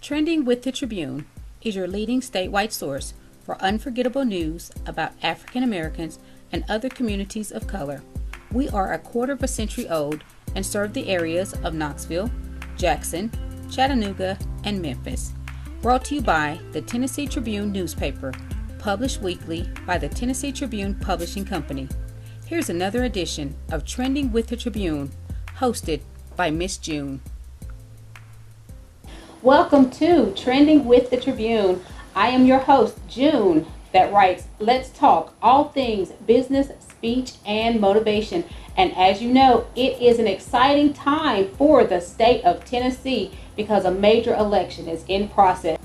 Trending with the Tribune is your leading statewide source for unforgettable news about African Americans and other communities of color. We are a quarter of a century old and serve the areas of Knoxville, Jackson, Chattanooga, and Memphis. Brought to you by the Tennessee Tribune newspaper, published weekly by the Tennessee Tribune Publishing Company. Here's another edition of Trending with the Tribune, hosted by Miss June. Welcome to Trending with the Tribune. I am your host, June, that writes, Let's Talk all things business, speech, and motivation. And as you know, it is an exciting time for the state of Tennessee because a major election is in process.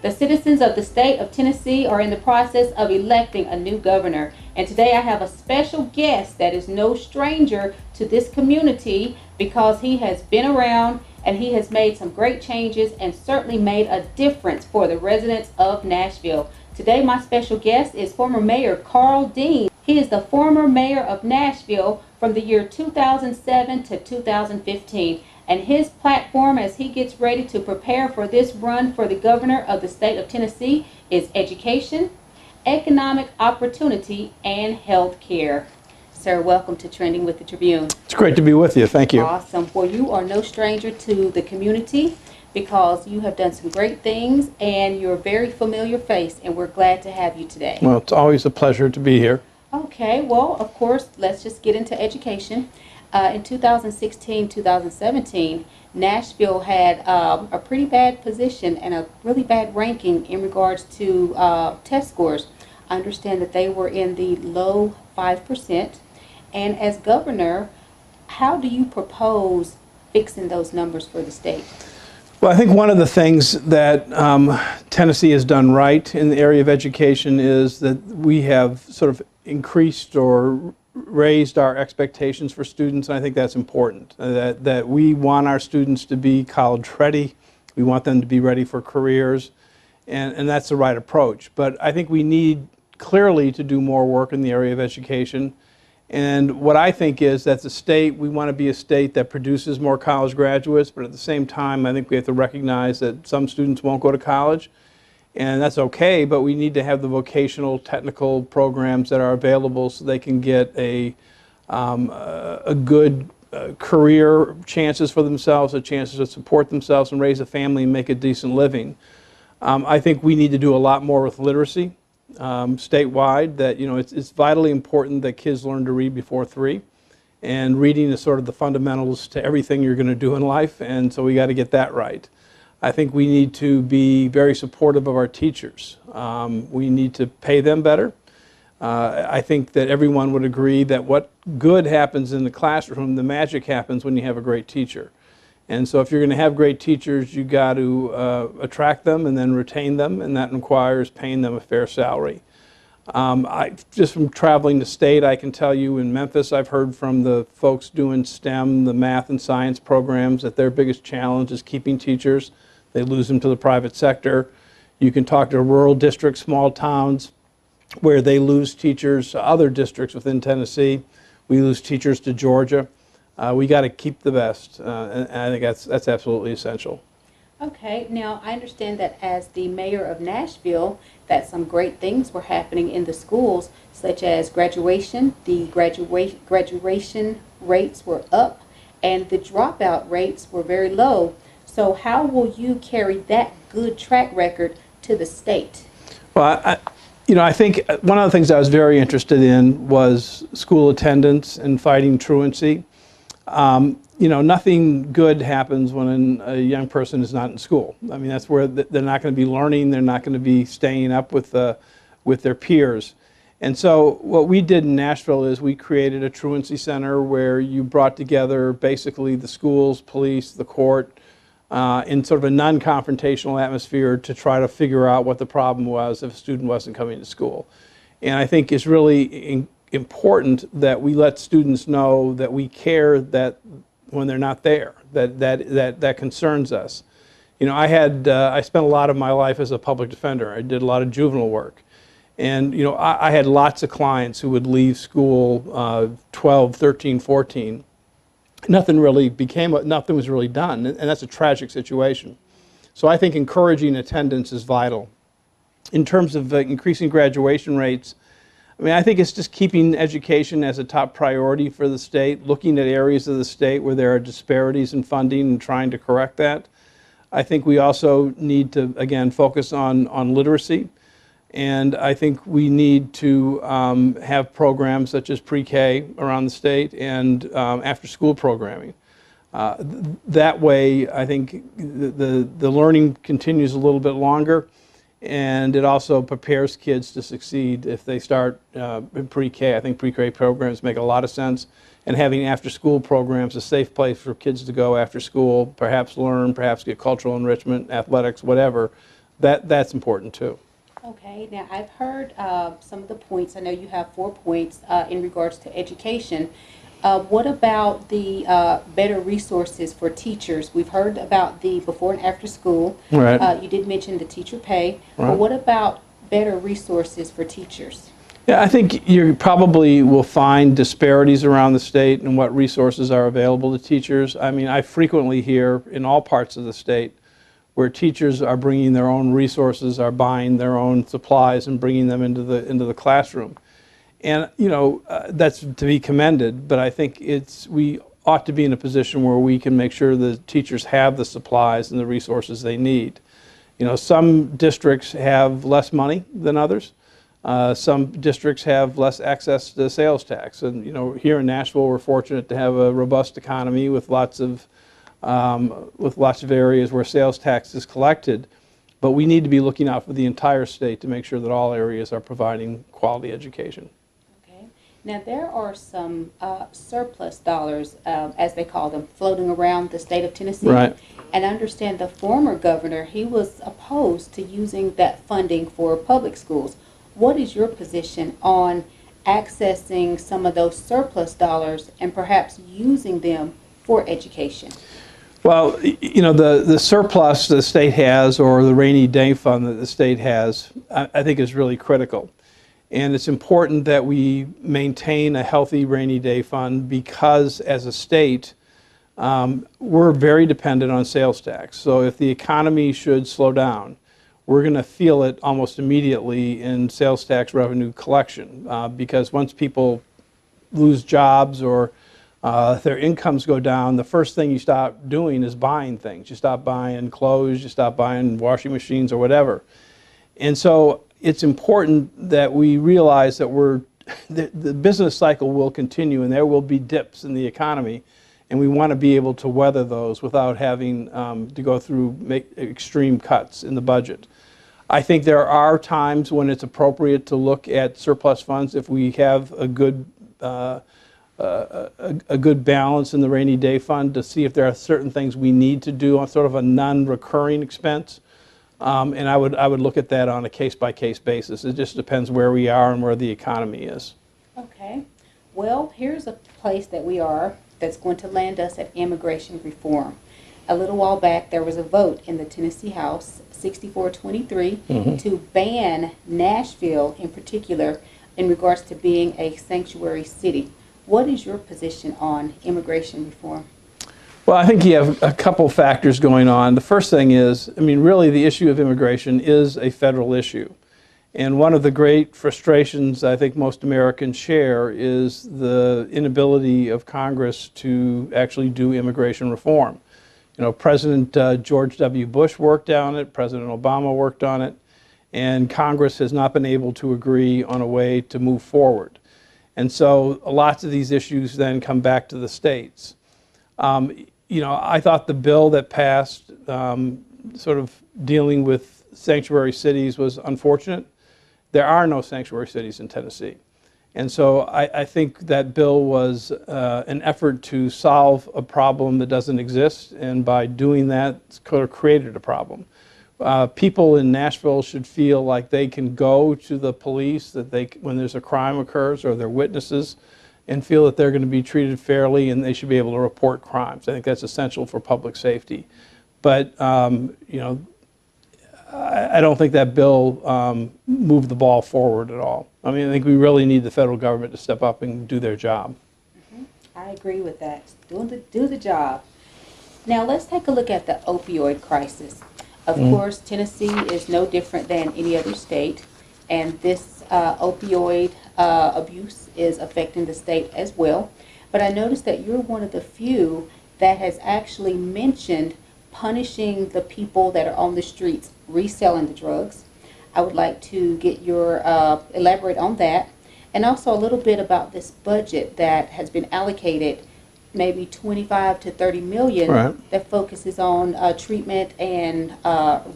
The citizens of the state of Tennessee are in the process of electing a new governor. And today I have a special guest that is no stranger to this community because he has been around and he has made some great changes and certainly made a difference for the residents of Nashville. Today my special guest is former Mayor Karl Dean. He is the former mayor of Nashville from the year 2007 to 2015. And his platform as he gets ready to prepare for this run for the governor of the state of Tennessee is education, economic opportunity, and health care. Sir, welcome to Trending with the Tribune. It's great to be with you. Thank you. Awesome. Well, you are no stranger to the community because you have done some great things and you're a very familiar face, and we're glad to have you today. Well, it's always a pleasure to be here. Okay. Well, of course, let's just get into education. In 2016-2017, Nashville had a pretty bad position and a really bad ranking in regards to test scores. I understand that they were in the low 5%. And as governor, how do you propose fixing those numbers for the state? Well, I think one of the things that Tennessee has done right in the area of education is that we have sort of increased or raised our expectations for students, and I think that's important. That we want our students to be college ready, we want them to be ready for careers, and that's the right approach. But I think we need clearly to do more work in the area of education. And what I think is that the state, we want to be a state that produces more college graduates, but at the same time, I think we have to recognize that some students won't go to college, and that's okay, but we need to have the vocational technical programs that are available so they can get a good career chances for themselves, a chances to support themselves and raise a family and make a decent living. I think we need to do a lot more with literacy. Statewide, that it's vitally important that kids learn to read before 3, and reading is sort of the fundamentals to everything you're going to do in life, and so we got to get that right. I think we need to be very supportive of our teachers. We need to pay them better. I think that everyone would agree that what good happens in the classroom, the magic happens when you have a great teacher. And so if you're going to have great teachers, you got to attract them and then retain them, and that requires paying them a fair salary. Just from traveling the state, I can tell you in Memphis, I've heard from the folks doing STEM, the math and science programs, that their biggest challenge is keeping teachers. They lose them to the private sector. You can talk to rural districts, small towns, where they lose teachers to other districts within Tennessee. We lose teachers to Georgia. We got to keep the best, and I think that's absolutely essential. Okay, now I understand that as the mayor of Nashville, that some great things were happening in the schools, such as graduation. The graduation rates were up, and the dropout rates were very low. So how will you carry that good track record to the state? Well, I think one of the things I was very interested in was school attendance and fighting truancy. Nothing good happens when a young person is not in school. I mean, that's where they're not going to be learning, they're not going to be staying up with their peers. And so what we did in Nashville is we created a truancy center where you brought together basically the schools, police, the court, in sort of a non-confrontational atmosphere to try to figure out what the problem was if a student wasn't coming to school. And I think it's really important that we let students know that we care that when they're not there, that concerns us. I spent a lot of my life as a public defender. I did a lot of juvenile work. And I had lots of clients who would leave school 12, 13, 14. Nothing was really done, and that's a tragic situation. So I think encouraging attendance is vital. In terms of increasing graduation rates, I mean, I think it's just keeping education as a top priority for the state, looking at areas of the state where there are disparities in funding and trying to correct that. I think we also need to, again, focus on literacy. And I think we need to have programs such as pre-K around the state and after-school programming. That way, I think the learning continues a little bit longer, and it also prepares kids to succeed if they start in pre-K. I think pre-K programs make a lot of sense, and having after-school programs, a safe place for kids to go after school, perhaps learn, perhaps get cultural enrichment, athletics, whatever, that's important too. Okay, now I've heard some of the points. I know you have 4 points in regards to education. What about the better resources for teachers? We've heard about the before and after school. Right. You did mention the teacher pay. Right. But what about better resources for teachers? Yeah, I think you probably will find disparities around the state and what resources are available to teachers. I mean, I frequently hear in all parts of the state where teachers are bringing their own resources, are buying their own supplies and bringing them into the classroom. And, you know, that's to be commended, but I think we ought to be in a position where we can make sure the teachers have the supplies and the resources they need. You know, some districts have less money than others. Some districts have less access to sales tax. And, you know, here in Nashville, we're fortunate to have a robust economy with lots of areas where sales tax is collected. But we need to be looking out for the entire state to make sure that all areas are providing quality education. Okay. Now, there are some surplus dollars, as they call them, floating around the state of Tennessee. Right. And I understand the former governor, he was opposed to using that funding for public schools. What is your position on accessing some of those surplus dollars and perhaps using them for education? Well, you know, the surplus the state has, or the rainy day fund that the state has, I think is really critical. And it's important that we maintain a healthy rainy day fund because as a state, we're very dependent on sales tax. So if the economy should slow down, we're going to feel it almost immediately in sales tax revenue collection because once people lose jobs or if their incomes go down, the first thing you stop doing is buying things. You stop buying clothes, you stop buying washing machines or whatever. And so it's important that we realize that the business cycle will continue and there will be dips in the economy, and we want to be able to weather those without having to go through extreme cuts in the budget. I think there are times when it's appropriate to look at surplus funds if we have a good balance in the rainy day fund to see if there are certain things we need to do on sort of a non-recurring expense. And I would look at that on a case-by-case basis. It just depends where we are and where the economy is. Okay. Well, here's a place that we are that's going to land us at immigration reform. A little while back, there was a vote in the Tennessee House, 64-23, to ban Nashville in particular in regards to being a sanctuary city. What is your position on immigration reform? Well, I think you have a couple factors going on. The first thing is, I mean, really the issue of immigration is a federal issue. And one of the great frustrations I think most Americans share is the inability of Congress to actually do immigration reform. You know, President George W. Bush worked on it, President Obama worked on it, and Congress has not been able to agree on a way to move forward. And so lots of these issues then come back to the states. You know, I thought the bill that passed sort of dealing with sanctuary cities was unfortunate. There are no sanctuary cities in Tennessee. And so I think that bill was an effort to solve a problem that doesn't exist, and by doing that, it's sort of created a problem. People in Nashville should feel like they can go to the police when there's a crime occurs or they're witnesses and feel that they're going to be treated fairly and they should be able to report crimes. I think that's essential for public safety. But, you know, I don't think that bill moved the ball forward at all. I mean, I think we really need the federal government to step up and do their job. I agree with that. Do the job. Now let's take a look at the opioid crisis. Of course, Tennessee is no different than any other state, and this opioid abuse is affecting the state as well. But I noticed that you're one of the few that has actually mentioned punishing the people that are on the streets reselling the drugs. I would like to get your elaborate on that, and also a little bit about this budget that has been allocated, maybe 25 to 30 million, Right. that focuses on treatment and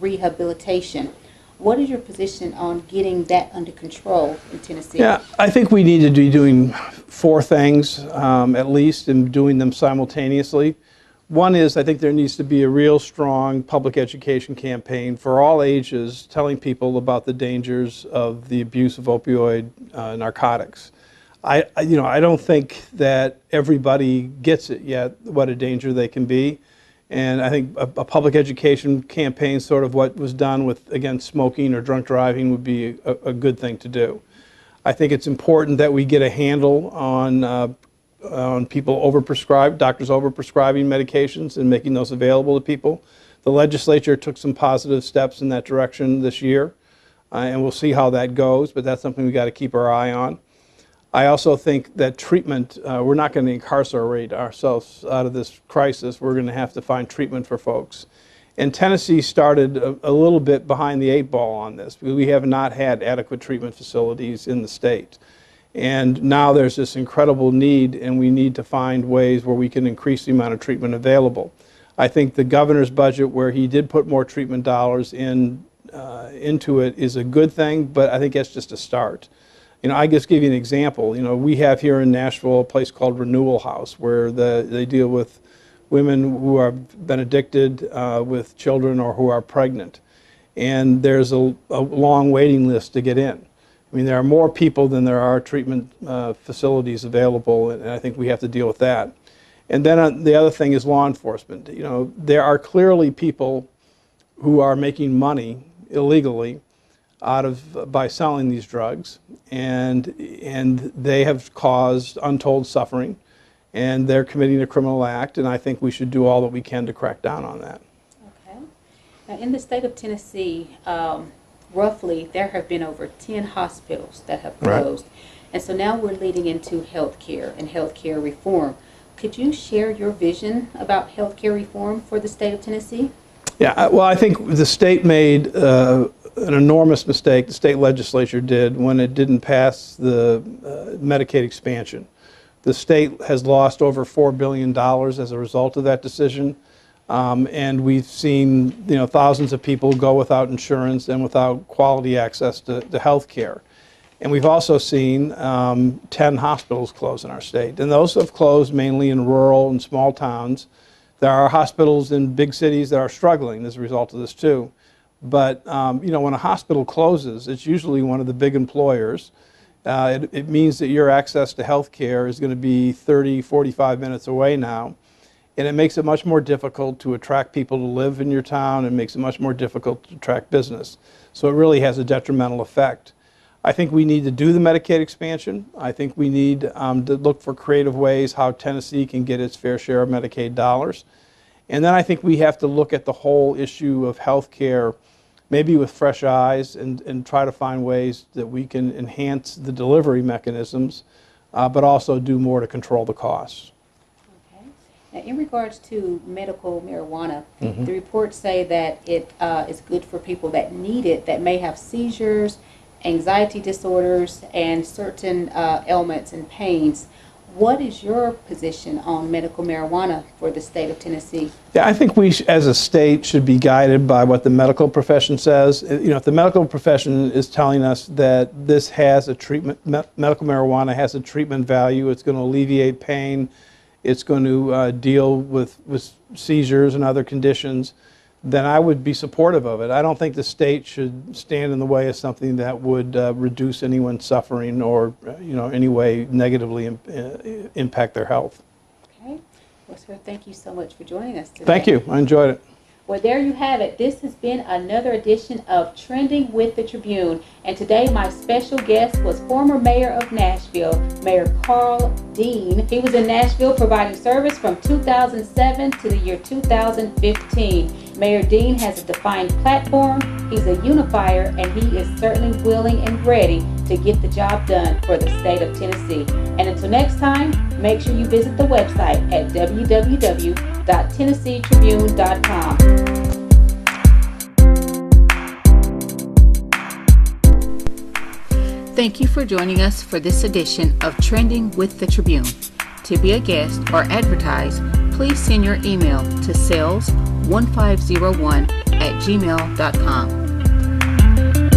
rehabilitation. What is your position on getting that under control in Tennessee? Yeah, I think we need to be doing four things at least, and doing them simultaneously. One is, I think there needs to be a real strong public education campaign for all ages, telling people about the dangers of the abuse of opioid narcotics. I don't think that everybody gets it yet, what a danger they can be. And I think a public education campaign, sort of what was done with, again, smoking or drunk driving, would be a good thing to do. I think it's important that we get a handle on people overprescribed, doctors overprescribing medications and making those available to people. The legislature took some positive steps in that direction this year, and we'll see how that goes, but that's something we got to keep our eye on. I also think that treatment, we're not going to incarcerate ourselves out of this crisis. We're going to have to find treatment for folks. And Tennessee started a little bit behind the eight ball on this, because we have not had adequate treatment facilities in the state. And now there's this incredible need, and we need to find ways where we can increase the amount of treatment available. I think the governor's budget, where he did put more treatment dollars into it, is a good thing, but I think that's just a start. I just give you an example. We have here in Nashville a place called Renewal House, where they deal with women who have been addicted, with children, or who are pregnant. And there's a long waiting list to get in. I mean, there are more people than there are treatment facilities available, and I think we have to deal with that. And then the other thing is law enforcement. There are clearly people who are making money illegally by selling these drugs, and they have caused untold suffering, and they're committing a criminal act, and I think we should do all that we can to crack down on that. Okay. Now, in the state of Tennessee, roughly there have been over 10 hospitals that have closed. Right. And so now we're leading into healthcare and healthcare reform. Could you share your vision about healthcare reform for the state of Tennessee? Yeah, well, I think the state made an enormous mistake, the state legislature did, when it didn't pass the Medicaid expansion. The state has lost over $4 billion as a result of that decision. And we've seen thousands of people go without insurance and without quality access to health care. And we've also seen 10 hospitals close in our state. And those have closed mainly in rural and small towns. There are hospitals in big cities that are struggling as a result of this too. But when a hospital closes, it's usually one of the big employers. It means that your access to health care is going to be 30, 45 minutes away now. And it makes it much more difficult to attract people to live in your town, and makes it much more difficult to attract business. So it really has a detrimental effect. I think we need to do the Medicaid expansion. I think we need to look for creative ways how Tennessee can get its fair share of Medicaid dollars. And then I think we have to look at the whole issue of health care, maybe with fresh eyes, and try to find ways that we can enhance the delivery mechanisms, but also do more to control the costs. Now, in regards to medical marijuana, the reports say that it is good for people that need it, that may have seizures, anxiety disorders, and certain ailments and pains. What is your position on medical marijuana for the state of Tennessee? Yeah, I think we, as a state, should be guided by what the medical profession says. If the medical profession is telling us that this has a treatment, medical marijuana has a treatment value, it's going to alleviate pain, it's going to deal with seizures and other conditions, then I would be supportive of it. I don't think the state should stand in the way of something that would reduce anyone's suffering or, any way negatively impact their health. Okay. Well, sir, thank you so much for joining us today. Thank you. I enjoyed it. Well, there you have it. This has been another edition of Trending with the Tribune. And today my special guest was former mayor of Nashville, Mayor Karl Dean. He was in Nashville providing service from 2007 to the year 2015. Mayor Dean has a defined platform, he's a unifier, and he is certainly willing and ready to get the job done for the state of Tennessee. And until next time, make sure you visit the website at www.tennesseetribune.com. Thank you for joining us for this edition of Trending with the Tribune. To be a guest or advertise, please send your email to sales1501@gmail.com.